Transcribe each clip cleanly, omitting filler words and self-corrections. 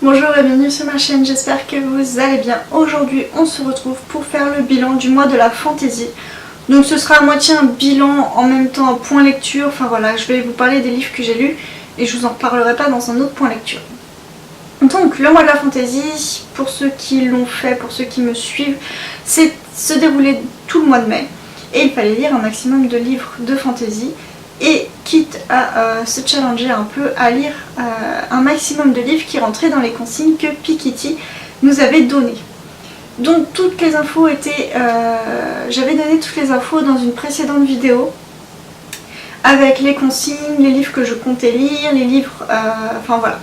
Bonjour et bienvenue sur ma chaîne, j'espère que vous allez bien. Aujourd'hui on se retrouve pour faire le bilan du mois de la fantaisie. Donc ce sera à moitié un bilan, en même temps un point lecture. Enfin voilà, je vais vous parler des livres que j'ai lus et je vous en reparlerai pas dans un autre point lecture. Donc le mois de la fantaisie, pour ceux qui l'ont fait, pour ceux qui me suivent, c'est se dérouler tout le mois de mai. Et il fallait lire un maximum de livres de fantaisie. Et quitte à se challenger un peu à lire un maximum de livres qui rentraient dans les consignes que Piketty nous avait données. Donc toutes les infos étaient... j'avais donné toutes les infos dans une précédente vidéo avec les consignes, les livres que je comptais lire, les livres... enfin voilà.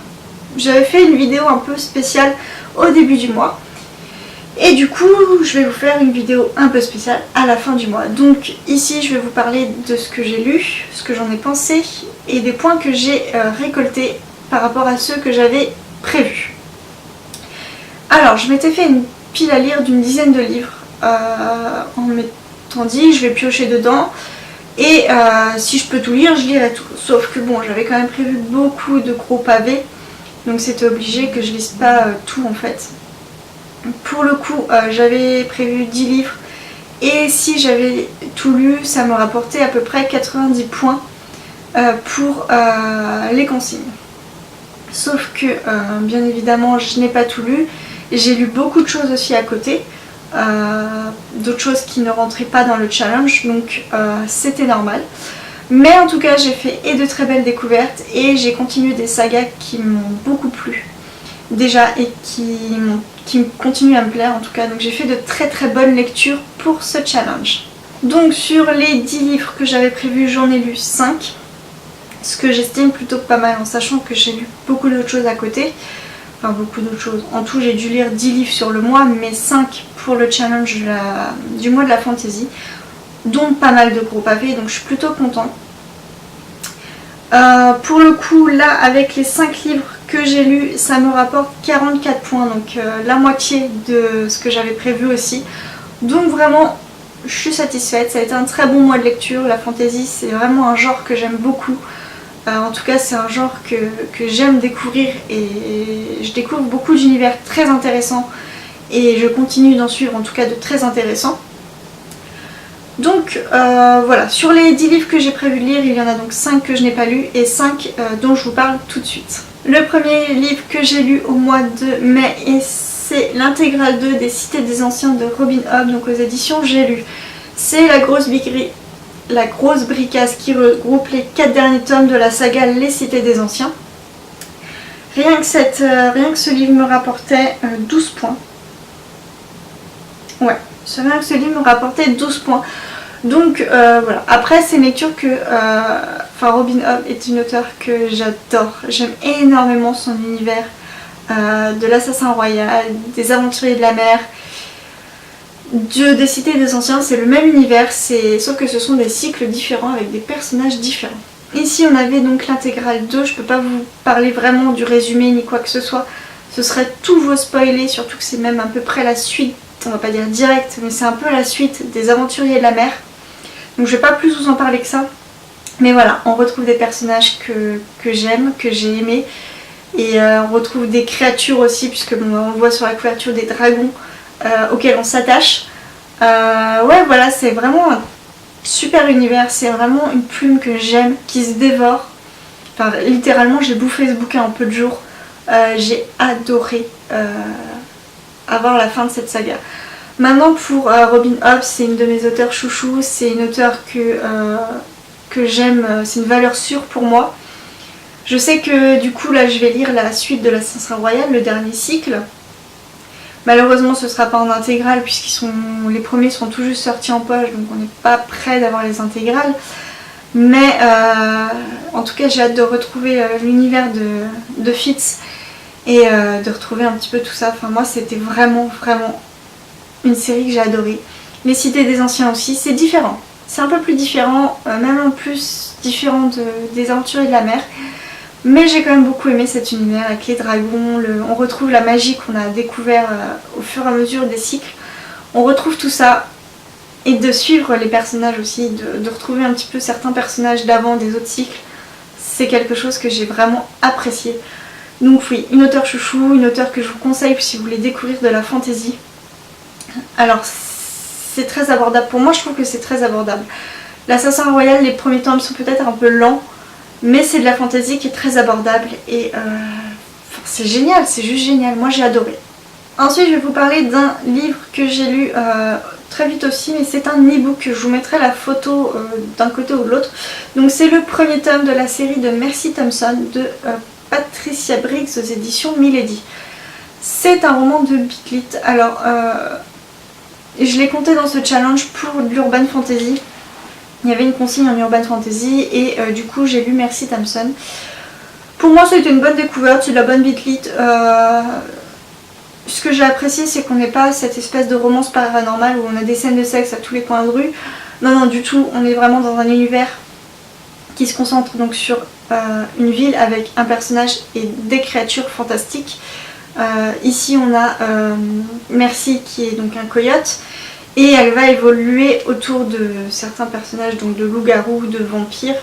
J'avais fait une vidéo un peu spéciale au début du mois. Et du coup, je vais vous faire une vidéo un peu spéciale à la fin du mois. Donc ici, je vais vous parler de ce que j'ai lu, ce que j'en ai pensé et des points que j'ai récoltés par rapport à ceux que j'avais prévus. Alors, je m'étais fait une pile à lire d'une dizaine de livres en m'étant dit, je vais piocher dedans et si je peux tout lire, je lirai tout. Sauf que bon, j'avais quand même prévu beaucoup de gros pavés, donc c'était obligé que je lise pas tout en fait. Pour le coup, j'avais prévu 10 livres et si j'avais tout lu, ça me rapportait à peu près 90 points pour les consignes. Sauf que, bien évidemment, je n'ai pas tout lu. J'ai lu beaucoup de choses aussi à côté, d'autres choses qui ne rentraient pas dans le challenge, donc c'était normal. Mais en tout cas, j'ai fait et de très belles découvertes et j'ai continué des sagas qui m'ont beaucoup plu déjà et qui continuent à me plaire en tout cas. Donc j'ai fait de très bonnes lectures pour ce challenge. Donc sur les 10 livres que j'avais prévus, j'en ai lu 5. Ce que j'estime plutôt pas mal en sachant que j'ai lu beaucoup d'autres choses à côté. Enfin beaucoup d'autres choses. En tout j'ai dû lire 10 livres sur le mois mais 5 pour le challenge du mois de la fantaisie. Dont pas mal de gros pavés, donc je suis plutôt contente. Pour le coup là avec les 5 livres que j'ai lus, ça me rapporte 44 points, donc la moitié de ce que j'avais prévu aussi. Donc vraiment je suis satisfaite, ça a été un très bon mois de lecture. La fantaisie c'est vraiment un genre que j'aime beaucoup. En tout cas c'est un genre que j'aime découvrir et je découvre beaucoup d'univers très intéressants et je continue d'en suivre en tout cas de très intéressants. Donc voilà, sur les 10 livres que j'ai prévu de lire, il y en a donc 5 que je n'ai pas lus et 5 dont je vous parle tout de suite. Le premier livre que j'ai lu au mois de mai, c'est l'intégrale 2 des Cités des Anciens de Robin Hobb, donc aux éditions J'ai lu. C'est la grosse bricasse qui regroupe les 4 derniers tomes de la saga Les Cités des Anciens. Rien que ce livre me rapportait 12 points. Ouais, rien que ce livre me rapportait 12 points. Donc voilà, après c'est une lecture que... Robin Hobb est une auteure que j'adore. J'aime énormément son univers de l'assassin royal, des aventuriers de la mer, des cités des anciens. C'est le même univers, sauf que ce sont des cycles différents avec des personnages différents. Ici on avait donc l'intégrale 2, je peux pas vous parler vraiment du résumé ni quoi que ce soit. Ce serait tout vos spoilés, surtout que c'est même à peu près la suite, on va pas dire direct, mais c'est un peu la suite des aventuriers de la mer. Donc je vais pas plus vous en parler que ça. Mais voilà, on retrouve des personnages que j'aime, que j'ai aimés. Et on retrouve des créatures aussi, puisque bon, on voit sur la couverture des dragons auxquels on s'attache. Ouais voilà, c'est vraiment un super univers, c'est vraiment une plume que j'aime, qui se dévore. Enfin littéralement j'ai bouffé ce bouquin en peu de jours. J'ai adoré avoir la fin de cette saga. Maintenant pour Robin Hobb, c'est une de mes auteurs chouchous, c'est une auteure que j'aime, c'est une valeur sûre pour moi. Je sais que du coup là je vais lire la suite de l'Assassin Royal, le dernier cycle. Malheureusement ce sera pas en intégrale puisqu'ils les premiers sont tout juste sortis en poche, donc on n'est pas près d'avoir les intégrales. Mais en tout cas j'ai hâte de retrouver l'univers de Fitz et de retrouver un petit peu tout ça. Enfin moi c'était vraiment une série que j'ai adorée. Les Cités des Anciens aussi, c'est différent. C'est un peu plus différent, même en plus différent des aventuriers de la mer. Mais j'ai quand même beaucoup aimé cet univers avec les dragons, on retrouve la magie qu'on a découvert au fur et à mesure des cycles. On retrouve tout ça et de suivre les personnages aussi, de retrouver un petit peu certains personnages d'avant des autres cycles. C'est quelque chose que j'ai vraiment apprécié. Donc oui, une auteure chouchou, une auteure que je vous conseille si vous voulez découvrir de la fantasy. Alors c'est très abordable, pour moi je trouve que c'est très abordable. L'Assassin Royal, les premiers tomes sont peut-être un peu lents, mais c'est de la fantasy qui est très abordable et c'est génial, c'est juste génial, moi j'ai adoré. Ensuite je vais vous parler d'un livre que j'ai lu très vite aussi, mais c'est un e-book, je vous mettrai la photo d'un côté ou de l'autre. Donc c'est le premier tome de la série de Mercy Thompson de Patricia Briggs aux éditions Milady. C'est un roman de Beat Lit. Alors je l'ai compté dans ce challenge pour de l'urban fantasy. Il y avait une consigne en urban fantasy et du coup j'ai lu Mercy Thompson. Pour moi c'était une bonne découverte, c'est de la bonne Beat Lit. Ce que j'ai apprécié, c'est qu'on n'est pas cette espèce de romance paranormale où on a des scènes de sexe à tous les coins de rue. Non, non, du tout. On est vraiment dans un univers qui se concentre donc sur une ville avec un personnage et des créatures fantastiques. Ici, on a Mercy qui est donc un coyote et elle va évoluer autour de certains personnages, donc de loups-garous, de vampires.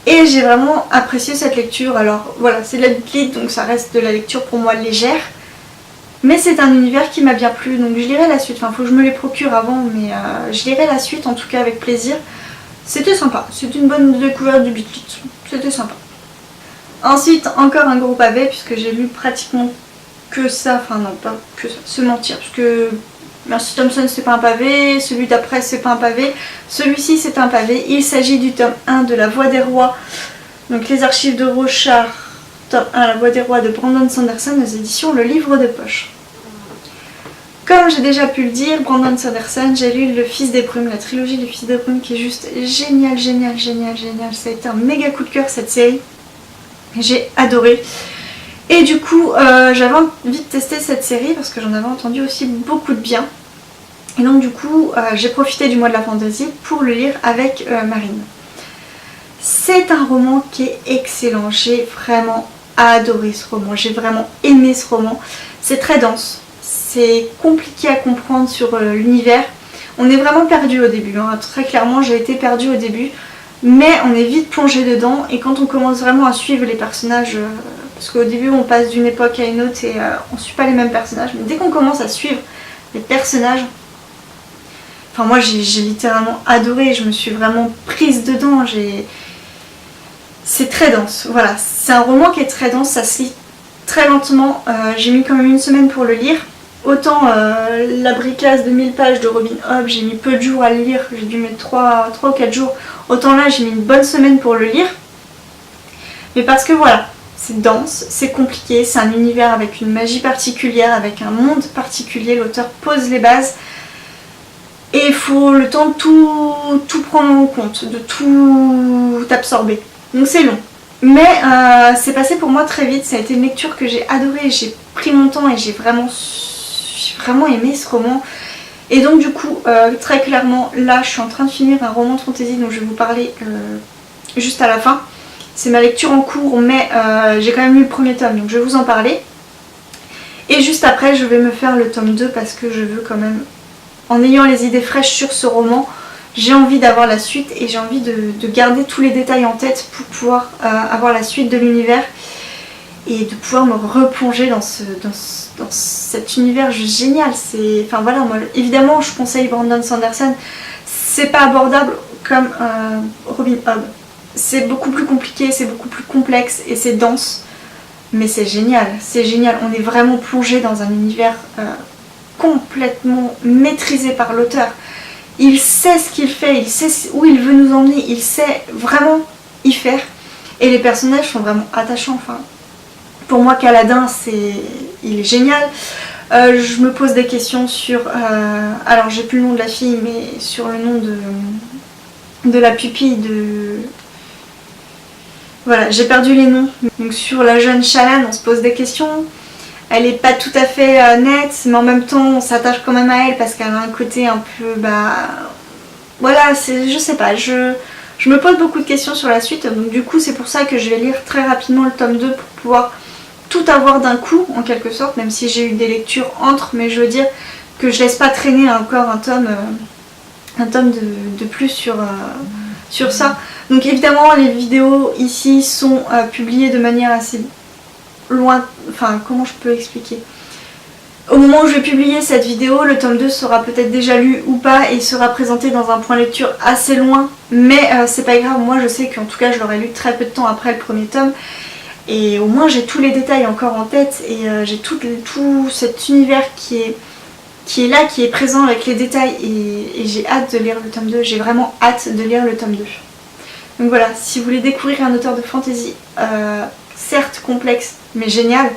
Et j'ai vraiment apprécié cette lecture. Alors voilà, c'est de la Beat Lit, donc ça reste de la lecture pour moi légère. Mais c'est un univers qui m'a bien plu, donc je lirai la suite. Enfin, faut que je me les procure avant, mais je lirai la suite en tout cas avec plaisir. C'était sympa, c'était une bonne découverte du Beat Lit. C'était sympa. Ensuite, encore un gros pavé, puisque j'ai lu pratiquement que ça. Enfin non, pas que ça, se mentir, parce que Mercy Thompson c'est pas un pavé, celui d'après c'est pas un pavé, celui-ci c'est un pavé. Il s'agit du tome 1 de La Voix des Rois, donc les archives de Rochard, tome 1 La Voix des Rois de Brandon Sanderson aux éditions Le Livre de Poche. Comme j'ai déjà pu le dire, Brandon Sanderson, j'ai lu Le Fils des Brumes, la trilogie du Fils des Brumes qui est juste génial, génial, génial, génial. Ça a été un méga coup de cœur cette série, j'ai adoré. Et du coup, j'avais envie de tester cette série parce que j'en avais entendu aussi beaucoup de bien. Et donc du coup, j'ai profité du mois de la fantasy pour le lire avec Marine. C'est un roman qui est excellent. J'ai vraiment adoré ce roman. J'ai vraiment aimé ce roman. C'est très dense. C'est compliqué à comprendre sur l'univers. On est vraiment perdu au début. Hein. Très clairement, j'ai été perdue au début. Mais on est vite plongé dedans. Et quand on commence vraiment à suivre les personnages... parce qu'au début on passe d'une époque à une autre et on ne suit pas les mêmes personnages. Mais dès qu'on commence à suivre les personnages, enfin moi j'ai littéralement adoré, je me suis vraiment prise dedans. C'est très dense, voilà. C'est un roman qui est très dense, ça se lit très lentement. J'ai mis quand même une semaine pour le lire. Autant la bricasse de 1000 pages de Robin Hobb, j'ai mis peu de jours à le lire, j'ai dû mettre 3 ou 4 jours. Autant là j'ai mis une bonne semaine pour le lire. Mais parce que voilà, c'est dense, c'est compliqué, c'est un univers avec une magie particulière, avec un monde particulier, l'auteur pose les bases et il faut le temps de tout prendre en compte, de tout absorber. Donc c'est long. Mais c'est passé pour moi très vite, ça a été une lecture que j'ai adorée, j'ai pris mon temps et j'ai vraiment aimé ce roman. Et donc du coup, très clairement, là je suis en train de finir un roman de fantasy dont je vais vous parler juste à la fin. C'est ma lecture en cours, mais j'ai quand même lu le premier tome, donc je vais vous en parler. Et juste après, je vais me faire le tome 2 parce que je veux quand même, en ayant les idées fraîches sur ce roman, j'ai envie d'avoir la suite et j'ai envie de garder tous les détails en tête pour pouvoir avoir la suite de l'univers et de pouvoir me replonger dans cet univers juste génial. Enfin voilà, moi, évidemment, je conseille Brandon Sanderson. C'est pas abordable comme Robin Hobb. C'est beaucoup plus compliqué, c'est beaucoup plus complexe et c'est dense. Mais c'est génial, c'est génial. On est vraiment plongé dans un univers complètement maîtrisé par l'auteur. Il sait ce qu'il fait, il sait où il veut nous emmener, il sait vraiment y faire. Et les personnages sont vraiment attachants. Enfin, pour moi, Kaladin, il est génial. Je me pose des questions sur... alors, j'ai plus le nom de la fille, mais sur le nom de la pupille de... Voilà, j'ai perdu les noms. Donc sur la jeune Shallan, on se pose des questions. Elle est pas tout à fait nette, mais en même temps, on s'attache quand même à elle parce qu'elle a un côté un peu... Voilà, je sais pas, je me pose beaucoup de questions sur la suite. Donc du coup, c'est pour ça que je vais lire très rapidement le tome 2 pour pouvoir tout avoir d'un coup, en quelque sorte, même si j'ai eu des lectures entre, mais je veux dire que je laisse pas traîner encore un tome de plus sur ça. Donc évidemment les vidéos ici sont publiées de manière assez loin... Enfin, comment je peux expliquer? Au moment où je vais publier cette vidéo, le tome 2 sera peut-être déjà lu ou pas et sera présenté dans un point lecture assez loin, mais c'est pas grave, moi je sais qu'en tout cas je l'aurai lu très peu de temps après le premier tome et au moins j'ai tous les détails encore en tête et j'ai tout cet univers qui est là, qui est présent avec les détails et j'ai hâte de lire le tome 2, j'ai vraiment hâte de lire le tome 2. Donc voilà, si vous voulez découvrir un auteur de fantasy, certes complexe mais génial,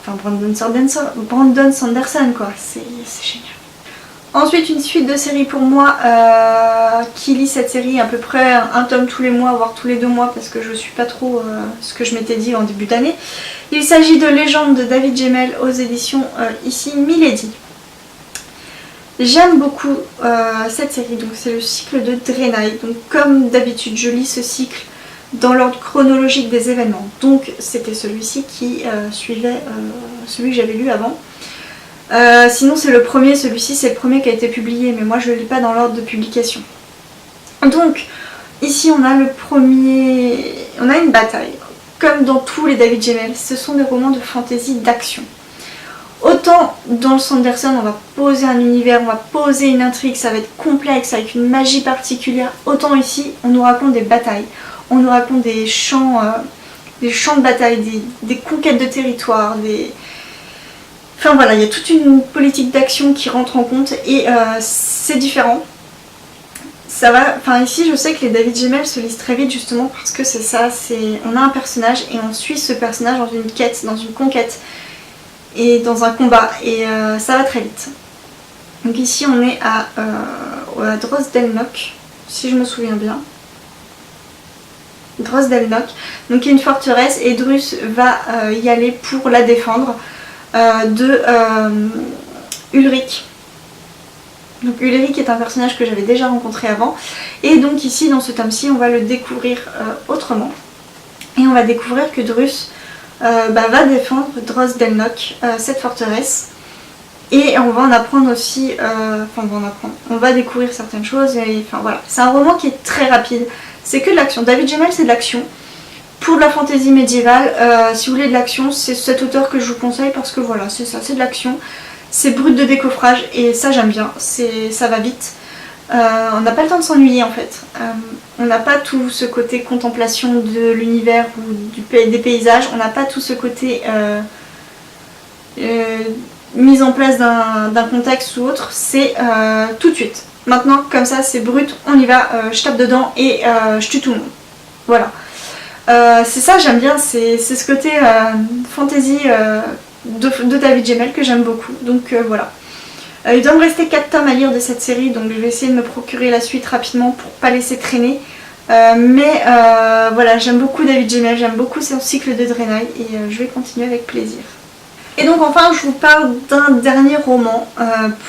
enfin Brandon Sanderson quoi, c'est génial. Ensuite une suite de séries pour moi qui lit cette série à peu près un tome tous les mois voire tous les 2 mois parce que je suis pas trop ce que je m'étais dit en début d'année. Il s'agit de Légende de David Gemmell aux éditions ici Milady. J'aime beaucoup cette série, donc c'est le cycle de Draenei. Donc comme d'habitude je lis ce cycle dans l'ordre chronologique des événements. Donc c'était celui-ci qui suivait celui que j'avais lu avant. Sinon c'est le premier, celui-ci c'est le premier qui a été publié, mais moi je ne le lis pas dans l'ordre de publication. Donc ici on a le premier, on a une bataille. Comme dans tous les David Gemmell, ce sont des romans de fantasy d'action. Autant dans le Sanderson on va poser un univers, on va poser une intrigue, ça va être complexe avec une magie particulière, autant ici on nous raconte des batailles. On nous raconte des champs de bataille, des conquêtes de territoire, Enfin voilà, il y a toute une politique d'action qui rentre en compte et c'est différent. Ça va, enfin ici je sais que les David Gemmell se lisent très vite justement parce que c'est ça, on a un personnage et on suit ce personnage dans une quête, dans une conquête et dans un combat et ça va très vite. Donc ici on est à Drosdelnock, si je me souviens bien. Drosdelnock, donc il y a une forteresse et Druss va y aller pour la défendre de Ulrich. Donc Ulrich est un personnage que j'avais déjà rencontré avant et donc ici dans ce tome-ci on va le découvrir autrement et on va découvrir que Druss va défendre Drosdelnock, cette forteresse et on va en apprendre aussi, on va découvrir certaines choses et enfin voilà, c'est un roman qui est très rapide. C'est que de l'action. David Gemmell c'est de l'action. Pour de la fantaisie médiévale, si vous voulez de l'action, c'est cet auteur que je vous conseille parce que voilà, c'est ça, c'est de l'action. C'est brut de décoffrage et ça j'aime bien, ça va vite. On n'a pas le temps de s'ennuyer en fait. On n'a pas tout ce côté contemplation de l'univers ou des paysages, on n'a pas tout ce côté mise en place d'un contexte ou autre, c'est tout de suite. Maintenant, comme ça, c'est brut, on y va, je tape dedans et je tue tout le monde. Voilà. C'est ça, j'aime bien, c'est ce côté fantasy de David Gemmell que j'aime beaucoup. Donc voilà. Il doit me rester 4 tomes à lire de cette série, donc je vais essayer de me procurer la suite rapidement pour pas laisser traîner. Mais voilà, j'aime beaucoup David Gemmell, j'aime beaucoup son cycle de Draenei et je vais continuer avec plaisir. Et donc enfin je vous parle d'un dernier roman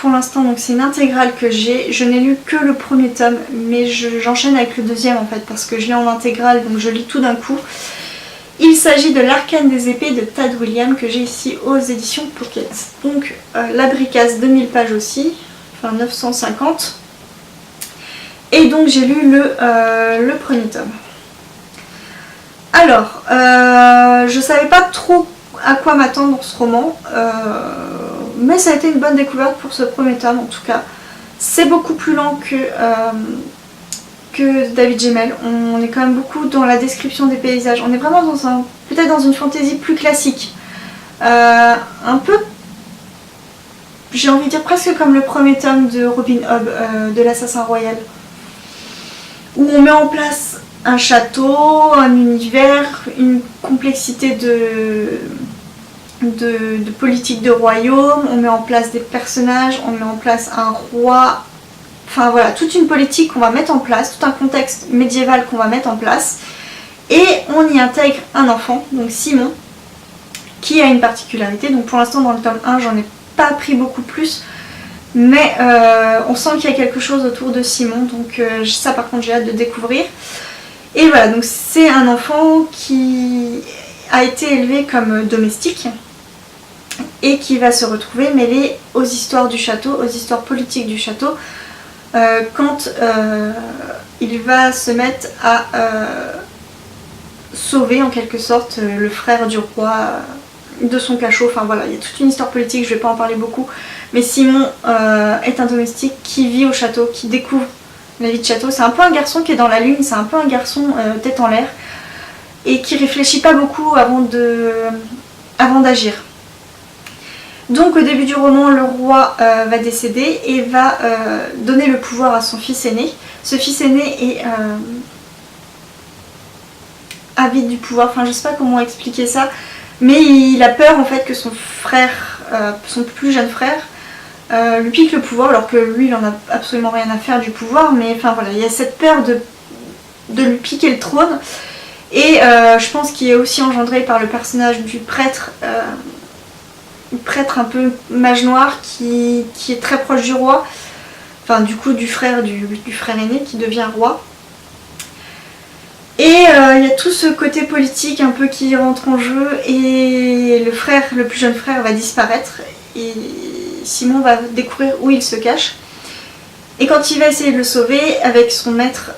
pour l'instant, donc c'est une intégrale que j'ai, je n'ai lu que le premier tome mais j'enchaîne avec le deuxième en fait parce que je l'ai en intégrale donc je lis tout d'un coup. Il s'agit de l'Arcane des épées de Tad Williams que j'ai ici aux éditions Pocket. Donc la bricasse 2000 pages aussi, enfin 950 et donc j'ai lu le premier tome. Alors je savais pas trop à quoi m'attendre dans ce roman, mais ça a été une bonne découverte pour ce premier tome en tout cas. C'est beaucoup plus lent que David Gemmell, on est quand même beaucoup dans la description des paysages, on est vraiment dans peut-être dans une fantaisie plus classique, un peu, j'ai envie de dire presque comme le premier tome de Robin Hobb, de l'Assassin Royal, où on met en place un château, un univers, une complexité de politique de royaume, on met en place des personnages, on met en place un roi, enfin voilà, toute une politique qu'on va mettre en place, tout un contexte médiéval qu'on va mettre en place, et on y intègre un enfant, donc Simon, qui a une particularité, donc pour l'instant dans le tome 1 j'en ai pas appris beaucoup plus, mais on sent qu'il y a quelque chose autour de Simon, donc ça par contre j'ai hâte de découvrir. Et voilà, donc c'est un enfant qui a été élevé comme domestique et qui va se retrouver mêlé aux histoires du château, aux histoires politiques du château, quand il va se mettre à sauver en quelque sorte le frère du roi de son cachot. Enfin voilà, il y a toute une histoire politique, je vais pas en parler beaucoup. Mais Simon est un domestique qui vit au château, qui découvre la vie de château. C'est un peu un garçon qui est dans la lune, c'est un peu un garçon tête en l'air et qui réfléchit pas beaucoup avant d'agir. Donc au début du roman, le roi va décéder et va donner le pouvoir à son fils aîné. Ce fils aîné est avide du pouvoir, enfin je sais pas comment expliquer ça, mais il a peur en fait que son frère, son plus jeune frère, lui pique le pouvoir alors que lui il en a absolument rien à faire du pouvoir, mais enfin voilà, il y a cette peur de lui piquer le trône et je pense qu'il est aussi engendré par le personnage du prêtre, un peu mage noir qui est très proche du roi, enfin du coup du frère aîné qui devient roi. Et il y a tout ce côté politique un peu qui rentre en jeu et le plus jeune frère va disparaître et Simon va découvrir où il se cache. Et quand il va essayer de le sauver avec son maître,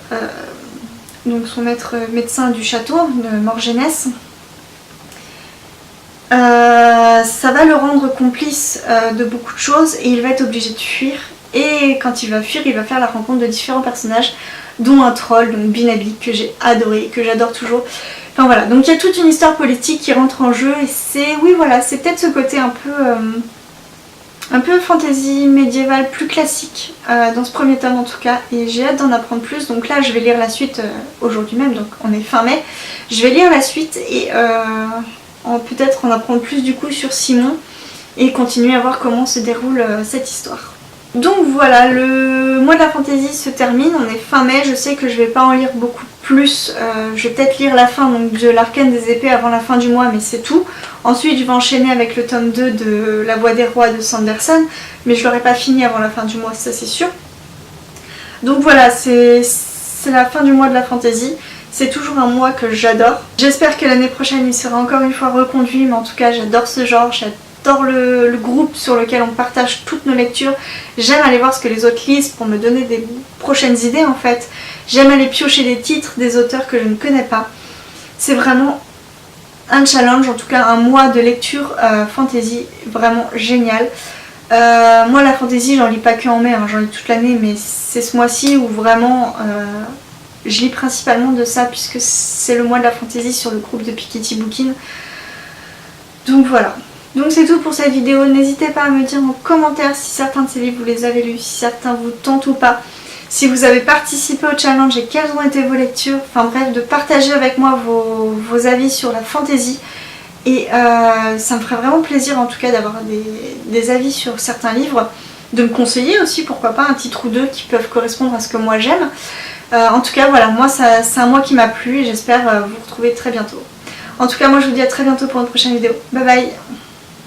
donc son maître médecin du château, Morgénès, ça va le rendre complice de beaucoup de choses et il va être obligé de fuir. Et quand il va fuir, il va faire la rencontre de différents personnages, dont un troll, donc Binabi, que j'ai adoré, que j'adore toujours. Enfin voilà, donc il y a toute une histoire politique qui rentre en jeu et c'est, oui voilà, c'est peut-être ce côté un peu fantasy médiévale plus classique dans ce premier tome en tout cas, et j'ai hâte d'en apprendre plus. Donc là je vais lire la suite aujourd'hui même, donc on est fin mai, je vais lire la suite et peut-être en apprendre plus du coup sur Simon et continuer à voir comment se déroule cette histoire. Donc voilà, le mois de la fantaisie se termine, on est fin mai, je sais que je vais pas en lire beaucoup plus, je vais peut-être lire la fin donc, de l'Arcane des épées avant la fin du mois, mais c'est tout. Ensuite je vais enchaîner avec le tome 2 de La Voix des Rois de Sanderson, mais je l'aurai pas fini avant la fin du mois, ça c'est sûr. Donc voilà, c'est la fin du mois de la fantaisie, c'est toujours un mois que j'adore. J'espère que l'année prochaine il sera encore une fois reconduit, mais en tout cas j'adore ce genre, j'adore le groupe sur lequel on partage toutes nos lectures. J'aime aller voir ce que les autres lisent pour me donner des prochaines idées en fait. J'aime aller piocher des titres des auteurs que je ne connais pas. C'est vraiment un challenge, en tout cas un mois de lecture fantasy vraiment génial. Moi la fantasy j'en lis pas que en mai, hein, j'en lis toute l'année, mais c'est ce mois-ci où vraiment je lis principalement de ça puisque c'est le mois de la fantasy sur le groupe de Piketty Bookin. Donc voilà. Donc c'est tout pour cette vidéo, n'hésitez pas à me dire en commentaire si certains de ces livres vous les avez lus, si certains vous tentent ou pas, si vous avez participé au challenge et quelles ont été vos lectures, enfin bref, de partager avec moi vos avis sur la fantasy. Et ça me ferait vraiment plaisir en tout cas d'avoir des avis sur certains livres, de me conseiller aussi, pourquoi pas, un titre ou deux qui peuvent correspondre à ce que moi j'aime. En tout cas voilà, moi c'est un mois qui m'a plu et j'espère vous retrouver très bientôt. En tout cas moi je vous dis à très bientôt pour une prochaine vidéo. Bye bye.